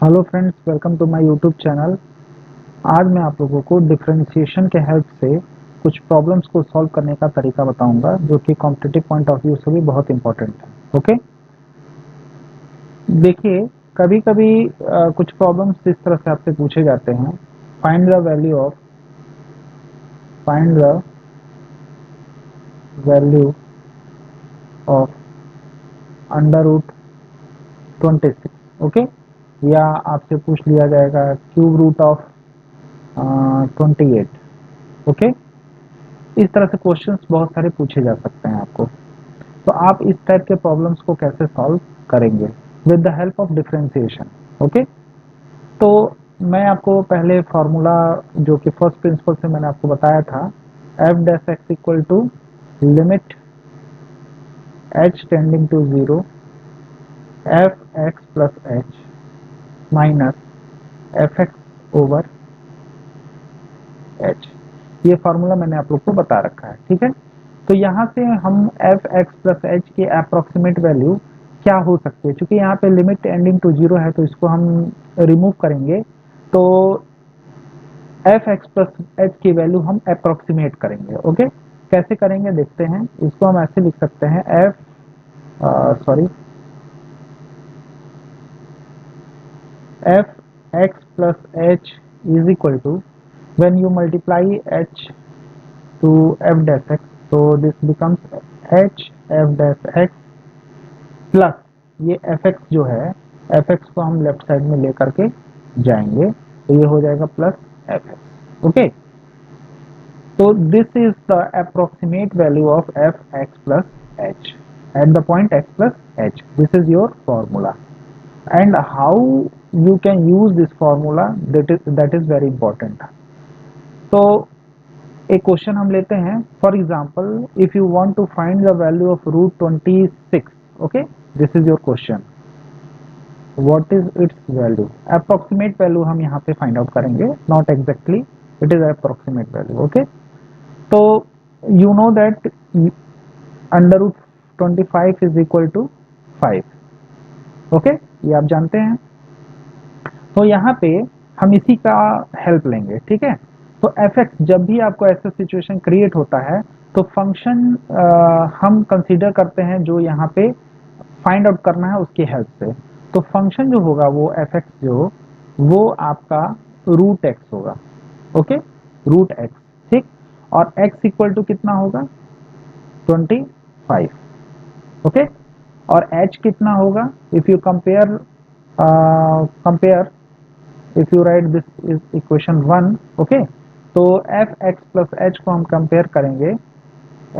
Hello friends, welcome to my YouTube channel. आज मैं आप लोगों को डिफरेंशिएशन के हेल्प से कुछ प्रॉब्लम्स को सॉल्व करने का तरीका बताऊंगा, जो कि कॉम्पिटिटिव पॉइंट ऑफ व्यू से भी बहुत इंपॉर्टेंट है। ओके, देखिए, कभी कभी कुछ प्रॉब्लम्स इस तरह से आपसे पूछे जाते हैं। Find the value of under root 26। Okay, या आपसे पूछ लिया जाएगा क्यूब रूट ऑफ 28। ओके, इस तरह से क्वेश्चंस बहुत सारे पूछे जा सकते हैं आपको। तो आप इस टाइप के प्रॉब्लम्स को कैसे सॉल्व करेंगे with the help of differentiation. Okay, तो मैं आपको पहले फॉर्मूला, जो कि फर्स्ट प्रिंसिपल से मैंने आपको बताया था, F dash X equal to limit H tending to zero F X plus H minus F X over H. ये फॉर्मूला मैंने आप लोग को बता रखा है, ठीक है। तो यहाँ से हम एफ एक्स प्लस एच की अप्रोक्सीमेट वैल्यू क्या हो सकती है, क्योंकि यहाँ पे लिमिट एंडिंग टू जीरो है, तो इसको हम रिमूव करेंगे। तो एफ एक्स प्लस एच की वैल्यू हम अप्रोक्सीमेट करेंगे। ओके, कैसे करेंगे देखते हैं। इसको हम ऐसे लिख सकते हैं, F X plus H is equal to, when you multiply h to f dash x, so this becomes h f dash x plus ये एफ एक्स जो है, एफ एक्स को हम लेफ्ट साइड में लेकर के जाएंगे, तो ये हो जाएगा प्लस एफ एक्स। ओके, तो this is the approximate value of F X plus H at the point x plus H. This is your formula, and how you can use this formula, that is very important. तो एक question हम लेते हैं। For example, if you want to find the value of root 26, okay, this is your question, what is its value. Approximate value हम यहाँ पे find out करेंगे, not exactly, it is approximate value. Okay, तो you know that under root 25 is equal to 5। Okay, ये आप जानते हैं। तो यहाँ पे हम इसी का हेल्प लेंगे, ठीक है। तो एफ एक्स, जब भी आपको ऐसा सिचुएशन क्रिएट होता है, तो फंक्शन हम कंसीडर करते हैं जो यहाँ पे फाइंड आउट करना है उसकी हेल्प से। तो फंक्शन जो होगा वो एफ एक्स, जो वो आपका रूट एक्स होगा। ओके, रूट एक्स, ठीक। और एक्स इक्वल टू कितना होगा, 25। ओके, और एच कितना होगा, if you compare if you write this is equation 1, okay, तो एफ एक्स प्लस एच को हम कंपेयर करेंगे,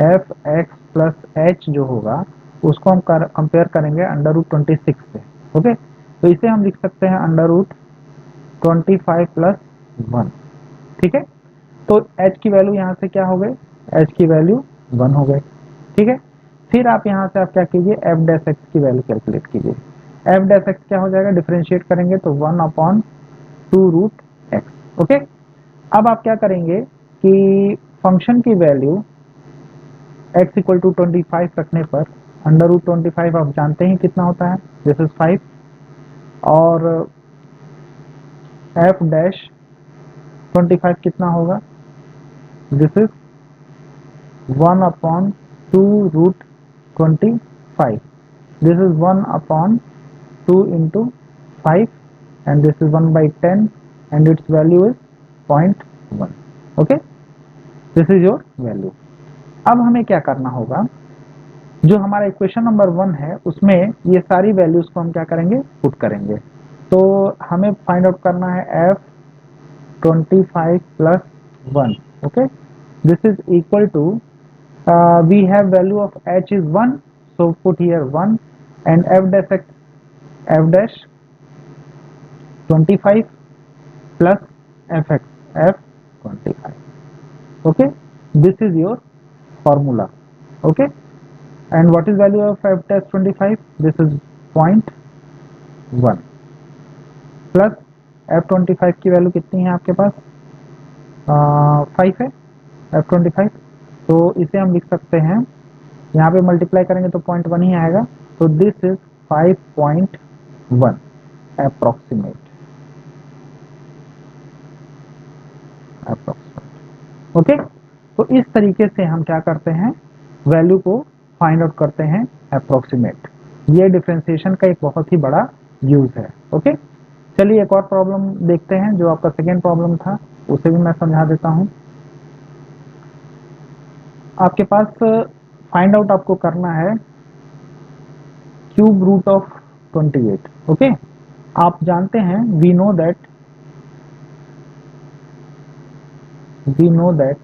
एफ एक्स प्लस एच जो होगा उसको हम कंपेयर करेंगे अंडर रूट 26 से। ओके, तो इसे हम लिख सकते हैं अंडर रूट 25 प्लस 1, ठीक है। तो एच की वैल्यू यहाँ से क्या हो गई, एच की वैल्यू 1 हो गई, ठीक है। फिर आप यहाँ से आप क्या कीजिए, एफ डैश एक्स की वैल्यू कैलकुलेट कीजिए। एफ डैश एक्स क्या हो जाएगा, डिफरेंशिएट करेंगे तो 1 अपॉन 2 रूट एक्स। ओके, अब आप क्या करेंगे कि फंक्शन की वैल्यू x इक्वल टू 25 रखने पर अंडर रूट 25 आप जानते हैं कितना होता है, दिस इज 5। और एफ डैश 25 कितना होगा, this is 1 upon 2 root 25। This is 1 upon 2 into 5, and this is 1 by 10, and its value is 0.1। okay, this is your value। अब हमें क्या करना होगा, जो हमारा इक्वेशन नंबर 1 है उसमें ये सारी वैल्यूज को हम क्या करेंगे, पुट करेंगे। तो हमें फाइंड आउट करना है F 25 plus 1। Okay, this is equal to, we have value of H is 1, so put here 1, and f dash 25 plus fx, f 25। okay, this is your formula। okay, and what is value of f dash 25, this is 0.1 plus f25 की value कितनी है आपके पास, 5 है f25। तो इसे हम लिख सकते हैं, यहाँ पे मल्टीप्लाई करेंगे तो 0.1 ही आएगा। तो दिस इज 5.1 अप्रोक्सीमेट। ओके, तो इस तरीके से हम क्या करते हैं, वैल्यू को फाइंड आउट करते हैं अप्रोक्सीमेट। ये डिफरेंशिएशन का एक बहुत ही बड़ा यूज है। ओके, चलिए एक और प्रॉब्लम देखते हैं, जो आपका सेकेंड प्रॉब्लम था, उसे भी मैं समझा देता हूं। आपके पास फाइंड आउट आपको करना है क्यूब रूट ऑफ 28। ओके, आप जानते हैं we know that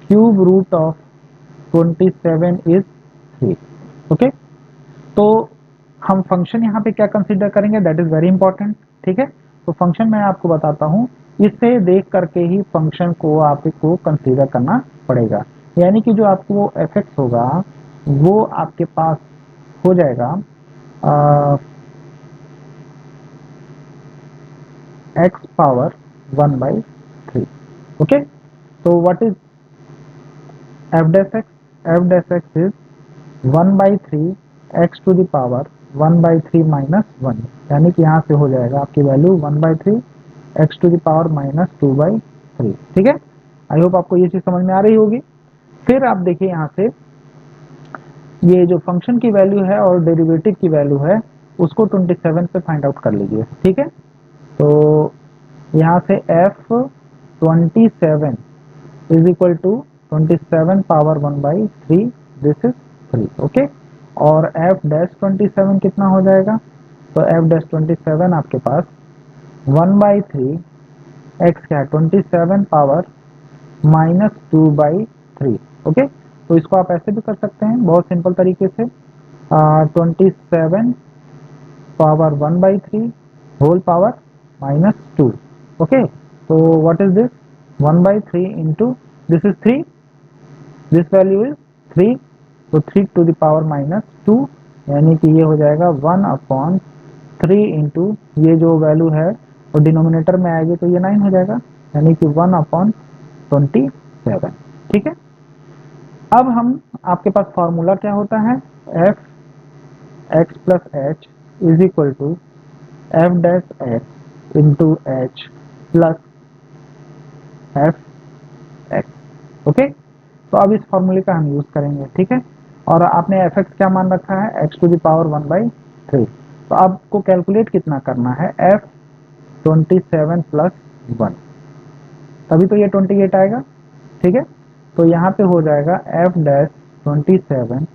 cube root of 27 is 3। Okay, तो हम फंक्शन यहाँ पे क्या कंसीडर करेंगे, दैट इज वेरी इंपॉर्टेंट। ठीक है, तो फंक्शन मैं आपको बताता हूँ, इससे देख करके ही फंक्शन को आपको कंसीडर करना पड़ेगा। यानी कि जो आपको एफ एक्स होगा वो आपके पास हो जाएगा एक्स पावर 1/3। ओके, तो what is F dash X? F dash X is 1/3 X to the power 1/3 minus 1, यानी कि यहाँ से हो जाएगा आपकी value 1/3 X to the power minus 2/3। Okay है, आई होप आपको ये चीज समझ में आ रही होगी। फिर आप देखिए यहाँ से ये जो फंक्शन की वैल्यू है और डेरिवेटिव की वैल्यू है उसको 27 पे फाइंड आउट कर लीजिए। ठीक है, तो यहाँ से F 27 is equal to 27 power 1/3, this is 3। Okay, और एफ डैश 27 कितना हो जाएगा, तो एफ डैश 27 आपके पास 1/3 एक्स क्या है 27 पावर माइनस 2/3। ओके, तो इसको आप ऐसे भी कर सकते हैं बहुत सिंपल तरीके से, 27 power 1/3 whole power minus 2। Okay, तो what is this, 1/3 into this is 3, this value is 3, तो 3 टू द पावर माइनस 2, यानी कि ये हो जाएगा 1/3 इंटू ये जो वैल्यू है वो डिनोमिनेटर में आएगी तो ये 9 हो जाएगा, यानी कि 1/27। ठीक है, अब हम आपके पास फॉर्मूला क्या होता है, F X plus H is equal to F dash X into H plus F X. Okay, तो अब इस फॉर्मूले का हम यूज करेंगे। ठीक है, और आपने एफ एक्स क्या मान रखा है, एक्स टू द पावर 1/3, तो आपको कैलकुलेट कितना करना है, एफ 27 प्लस 1, तभी तो ये 28 आएगा। ठीक है, तो यहाँ पे हो जाएगा F dash 27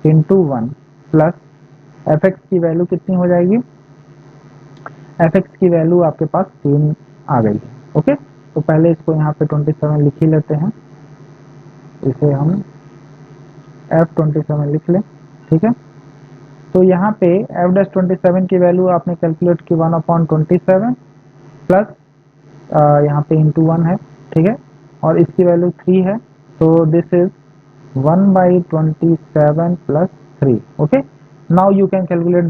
into 1 plus F x की वैल्यू कितनी हो जाएगी, एफ एक्स की वैल्यू आपके पास 3 आ गई है। ओके, तो पहले इसको यहाँ पे 27 लिख ही लेते हैं, इसे हम F27 लिख लें। ठीक है, तो यहाँ पे एफ डैश 27 की वैल्यू आपने कैलकुलेट की 1/27 प्लस यहाँ पे इंटू 1 है। ठीक है, और इसकी वैल्यू 3 है, तो this is 1/27 plus 3। Okay, now you can calculate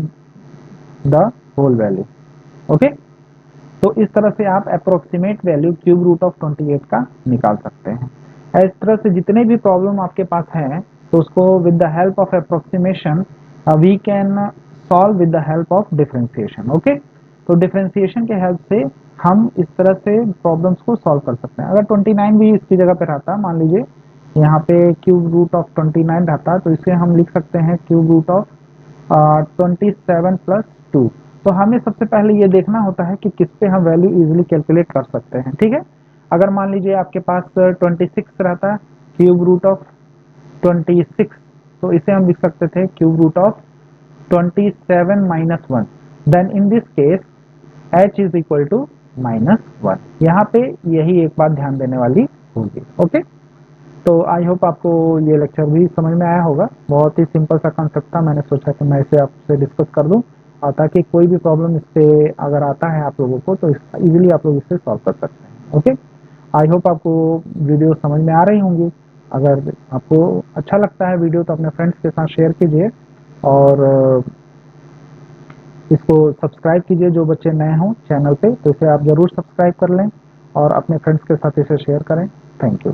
the whole value. Okay, तो इस तरह से आप approximate value cube root of 28 का निकाल सकते हैं। इस तरह से जितने भी प्रॉब्लम आपके पास हैं तो उसको with the help of approximation we can solve with the help of differentiation. Okay, तो डिफरेंशिएशन के हेल्प से हम इस तरह से प्रॉब्लम्स को सॉल्व कर सकते हैं। अगर 29 भी इसकी जगह पे रहता, मान लीजिए यहाँ पे क्यूब रूट ऑफ 29 रहता, तो इसे हम लिख सकते हैं क्यूब रूट ऑफ 27 प्लस 2। तो हमें सबसे पहले ये देखना होता है कि किस पे हम वैल्यू इजीली कैलकुलेट कर सकते हैं। ठीक है, अगर मान लीजिए आपके पास 26 रहता है, क्यूब रूट ऑफ 26, तो इसे हम लिख सकते थे cube root of 27 minus 1, then in this case h is equal to -1। यहाँ पे यही एक बात ध्यान देने वाली होगी। ओके, तो आई होप आपको ये लेक्चर भी समझ में आया होगा। बहुत ही सिंपल सा कंसेप्ट था, मैंने सोचा कि मैं इसे आपसे डिस्कस कर दूं, और ताकि कोई भी प्रॉब्लम इससे अगर आता है आप लोगों को तो इजीली आप लोग इससे सॉल्व कर सकते हैं। ओके, आई होप आपको वीडियो समझ में आ रही होंगी। अगर आपको अच्छा लगता है वीडियो तो अपने फ्रेंड्स के साथ शेयर कीजिए, और इसको सब्सक्राइब कीजिए। जो बच्चे नए हों चैनल पे तो इसे आप जरूर सब्सक्राइब कर लें और अपने फ्रेंड्स के साथ इसे शेयर करें। Thank you.